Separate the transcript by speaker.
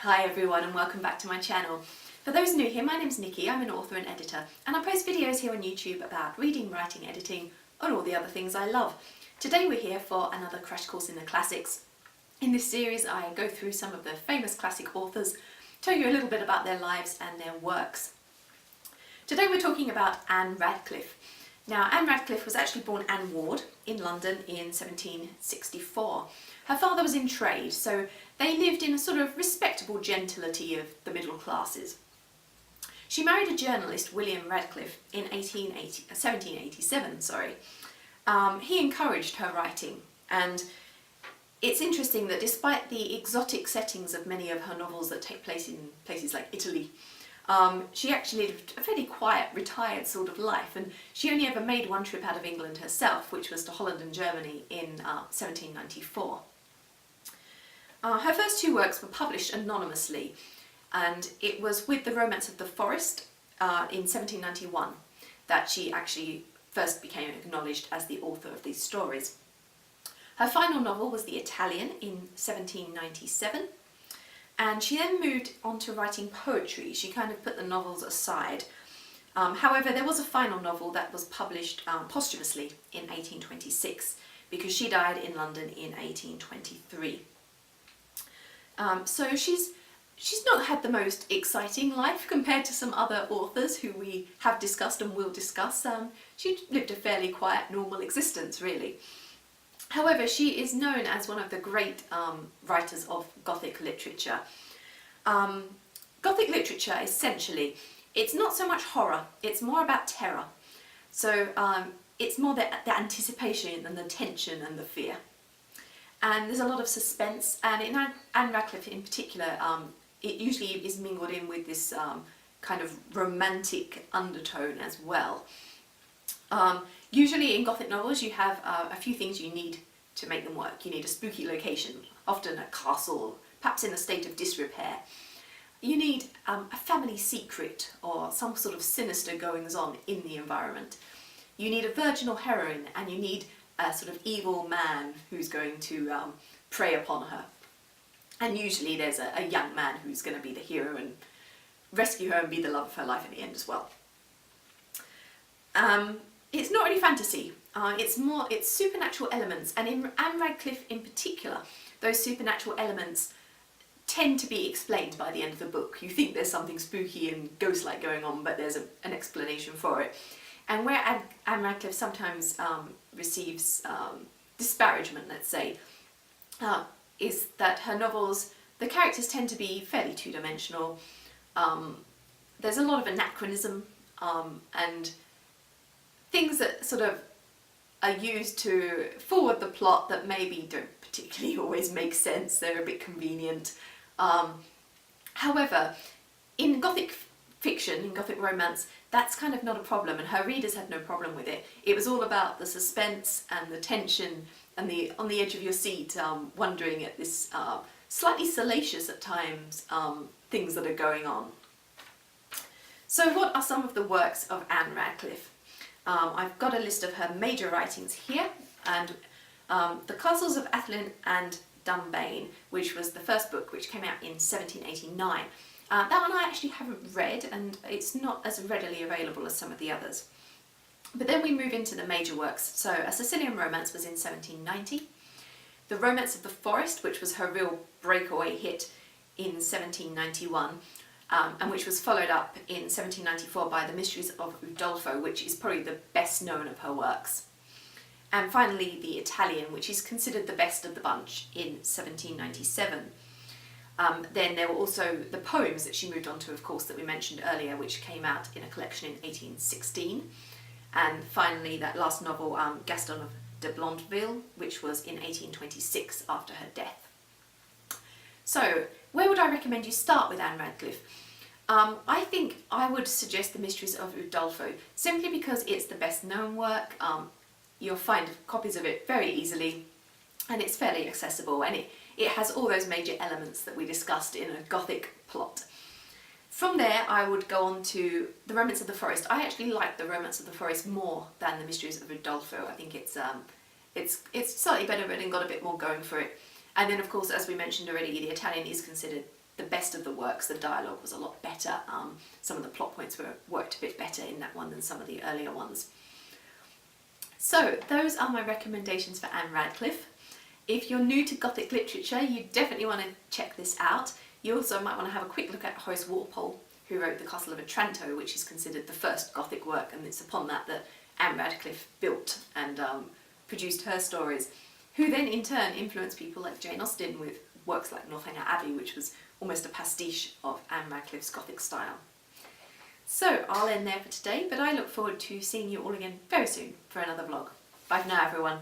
Speaker 1: Hi everyone and welcome back to my channel. For those new here, my name's Nikki, I'm an author and editor, and I post videos here on YouTube about reading, writing, editing, and all the other things I love. Today we're here for another crash course in the classics. In this series I go through some of the famous classic authors, tell you a little bit about their lives and their works. Today we're talking about Ann Radcliffe. Now, Ann Radcliffe was actually born Ann Ward in London in 1764. Her father was in trade, so they lived in a sort of respectable gentility of the middle classes. She married a journalist, William Radcliffe, in 1787. He encouraged her writing, and it's interesting that despite the exotic settings of many of her novels that take place in places like Italy, she actually lived a fairly quiet, retired sort of life, and she only ever made one trip out of England herself, which was to Holland and Germany in 1794. Her first two works were published anonymously, and it was with The Romance of the Forest in 1791 that she actually first became acknowledged as the author of these stories. Her final novel was The Italian in 1797, and she then moved on to writing poetry. She kind of put the novels aside. However, there was a final novel that was published posthumously in 1826 because she died in London in 1823. So she's not had the most exciting life compared to some other authors who we have discussed and will discuss. She lived a fairly quiet, normal existence, really. However, she is known as one of the great writers of Gothic literature. Gothic literature, essentially, it's not so much horror, it's more about terror. So it's more the anticipation and the tension and the fear. And there's a lot of suspense, and in Ann Radcliffe in particular, it usually is mingled in with this kind of romantic undertone as well. Usually in Gothic novels you have a few things you need to make them work. You need a spooky location, often a castle, perhaps in a state of disrepair. You need a family secret or some sort of sinister goings-on in the environment. You need a virginal heroine, and you need a sort of evil man who's going to prey upon her. And usually there's a young man who's going to be the hero and rescue her and be the love of her life in the end as well. It's not really fantasy, it's supernatural elements, and in Ann Radcliffe in particular, those supernatural elements tend to be explained by the end of the book. You think there's something spooky and ghost-like going on, but there's an explanation for it. And where Ann Radcliffe sometimes receives disparagement, let's say, is that her novels, the characters tend to be fairly two-dimensional. There's a lot of anachronism and things that sort of are used to forward the plot that maybe don't particularly always make sense. They're a bit convenient. However, in Gothic fiction, in Gothic romance, that's kind of not a problem, and her readers had no problem with it. It was all about the suspense and the tension and the on the edge of your seat, wondering at this slightly salacious at times things that are going on. So what are some of the works of Ann Radcliffe? I've got a list of her major writings here, and The Castles of Athlone and Dunbayne, which was the first book, which came out in 1789. That one I actually haven't read, and it's not as readily available as some of the others. But then we move into the major works. So A Sicilian Romance was in 1790. The Romance of the Forest, which was her real breakaway hit in 1791, and which was followed up in 1794 by The Mysteries of Udolpho, which is probably the best known of her works. And finally The Italian, which is considered the best of the bunch, in 1797. Then there were also the poems that she moved on to, of course, that we mentioned earlier, which came out in a collection in 1816. And finally that last novel, Gaston of de Blondeville, which was in 1826 after her death. So where would I recommend you start with Ann Radcliffe? I think I would suggest The Mysteries of Udolpho, simply because it's the best known work. You'll find copies of it very easily, and it's fairly accessible, and it has all those major elements that we discussed in a Gothic plot. From there I would go on to The Romance of the Forest. I actually like The Romance of the Forest more than The Mysteries of Udolpho. I think it's slightly better written and got a bit more going for it. And then of course, as we mentioned already, The Italian is considered the best of the works. The dialogue was a lot better. Some of the plot points worked a bit better in that one than some of the earlier ones. So those are my recommendations for Ann Radcliffe. If you're new to Gothic literature, you definitely want to check this out. You also might want to have a quick look at Horace Walpole, who wrote The Castle of Otranto, which is considered the first Gothic work, and it's upon that that Ann Radcliffe built and produced her stories, who then in turn influenced people like Jane Austen with works like Northanger Abbey, which was almost a pastiche of Ann Radcliffe's Gothic style. So I'll end there for today, but I look forward to seeing you all again very soon for another vlog. Bye for now, everyone.